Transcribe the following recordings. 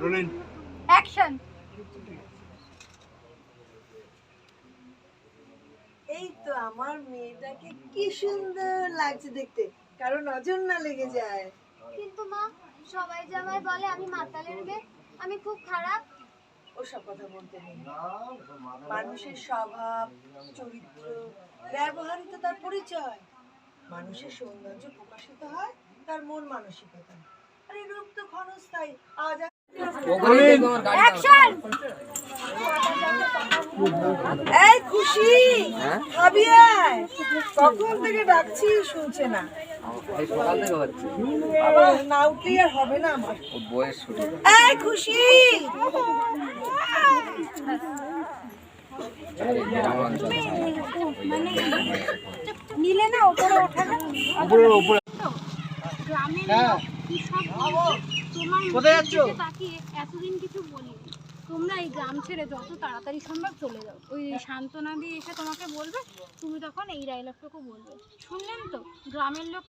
Rolling action. এই তো আমার মেয়েটাকে কি সুন্দর লাগছে দেখতে, কারো নজর না লেগে যায়। কিন্তু মা, সবাই যে আমায় বলে আমি মাতালের মেয়ে, আমি খুব খারাপ। ওসব কথা বলতে নেই। মানুষের স্বভাব, চরিত্র, ব্যবহারই তো তার পরিচয়। মানুষের সৌন্দর্য প্রকাশিত হয় তার মন মানসিকতা। আর এই রূপ তো ক্ষণস্থায়ী। আজ অ্যাকশন। এই খুশি, খাবি আয়। কখন থেকে ডাকছি শুনছে না। সকাল থেকে হচ্ছে বাবা না উঠলেই আর হবে না আমার। বয়স ছুটি। এই খুশি, নিলে না ওপরে ওঠে না। উপরে গ্রামের হ্যাঁ। লোক কি সব বলছে, তোমার কোথায় মুখের যাচ্ছ? দিকে তাকিয়ে এতদিন কিছু বলিনি। তোমরা এই গ্রাম ছেড়ে যত তাড়াতাড়ি সম্ভব চলে যাও। ওই সান্ত্বনা দিয়ে এসে তোমাকে বলবে, তুমি তখন এই ডায়লগটুকু বলবে। শুনলেন তো, গ্রামের লোক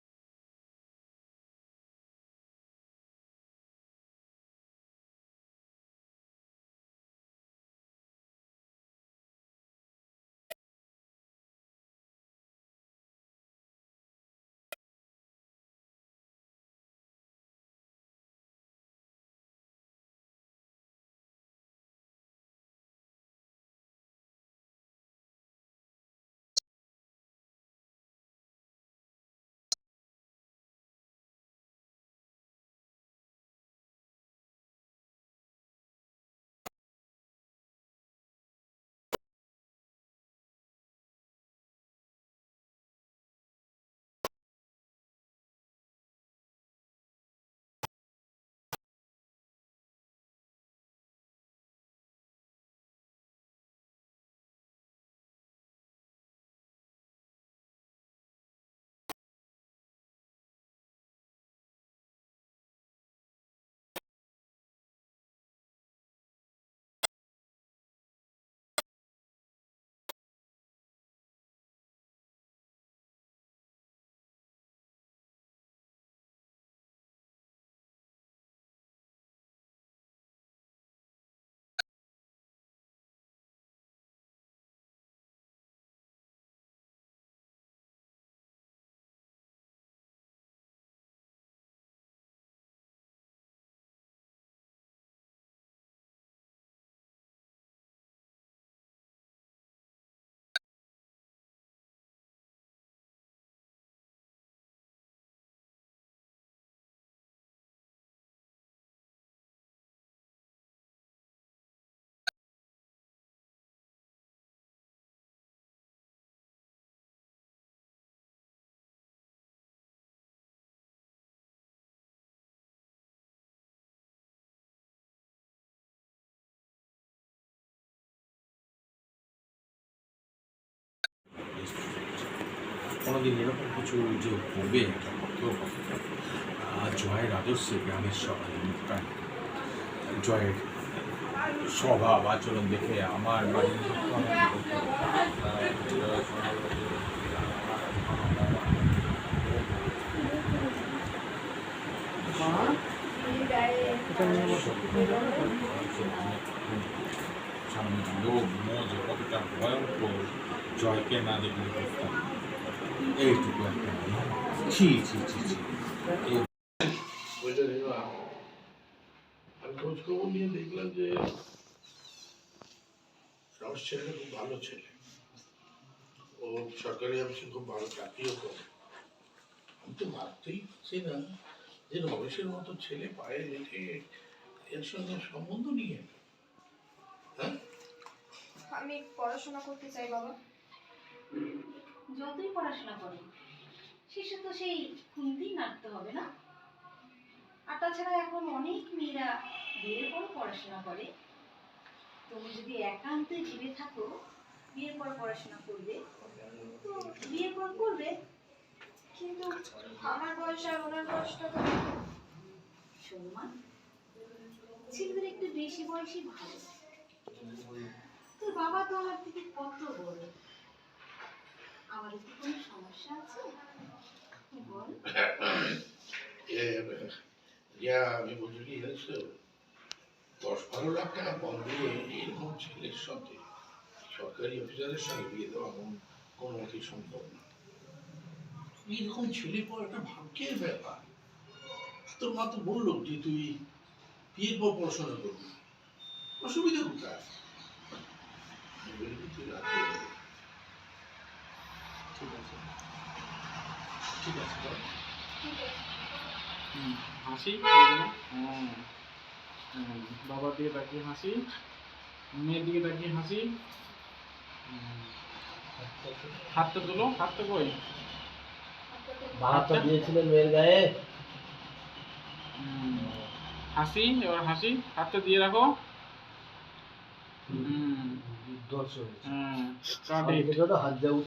কোনোদিন এরকম কিছু যে হবে জয়ের আদর্শে গ্রামের প্রায় জয়ের স্বভাব আচরণ দেখে আমার বাড়ির সামনে লোক যে কতটা ভয়ঙ্কর জয়কে না দেখলে বুঝতাম এইটুকু একটা ছি ছি ছি ছি আমি খোঁজ খবর নিয়ে দেখলাম যে রমেশ ছেলেটা খুব ভালো ছেলে, ও সরকারি অফিসে খুব ভালো চাকরিও করে। আমি তো ভাবতেই পারছি না যে রমেশের মতো ছেলে পায়ে রেখে এর সঙ্গে সম্বন্ধ নিয়ে। হ্যাঁ, আমি পড়াশোনা করতে চাই বাবা। যতই পড়াশোনা করে শেষে তো সেই খুন্তি নাড়তে হবে না। আর তাছাড়া এখন অনেক মেয়েরা বিয়ের পর পড়াশোনা করে। তুমি যদি একান্তই ভেবে থাকো বিয়ের পর পড়াশোনা করবে, তো বিয়ের পর করবে। কিন্তু আমার বয়স আর ওনার বয়সটা তো সম্মান ছেলেদের একটু বেশি বয়সী ভালো। তোর বাবা তো আমার থেকে কত বড়, আমাদের কি কোনো সমস্যা আছে বল? আমি বলছি কি জানিস তো, 10-12 লাখ টাকা কম দিয়ে এরকম ছেলের সাথে সরকারি অফিসারের সঙ্গে বিয়ে দেওয়া কোনো মতেই সম্ভব না। এরকম ছেলে পর একটা ভাগ্যের ব্যাপার। তোর মা তো বললো যে তুই বিয়ের পর পড়াশোনা করবি, অসুবিধা কোথায়? আমি বলি কি তুই রাজি হয়ে যা। ঠিক আছে, ঠিক আছে বল। হাসি বাবার দিকে তাকিয়ে হাসি, মেয়ের দিকে তাকিয়ে হাসি। হাতটা তোলো, হাতটা কই? ভাতটা দিয়েছিলেন মেয়ের গায়ে। হাসি, এবার হাসি, হাতটা দিয়ে রাখো। দর্শক কাঁদে হাত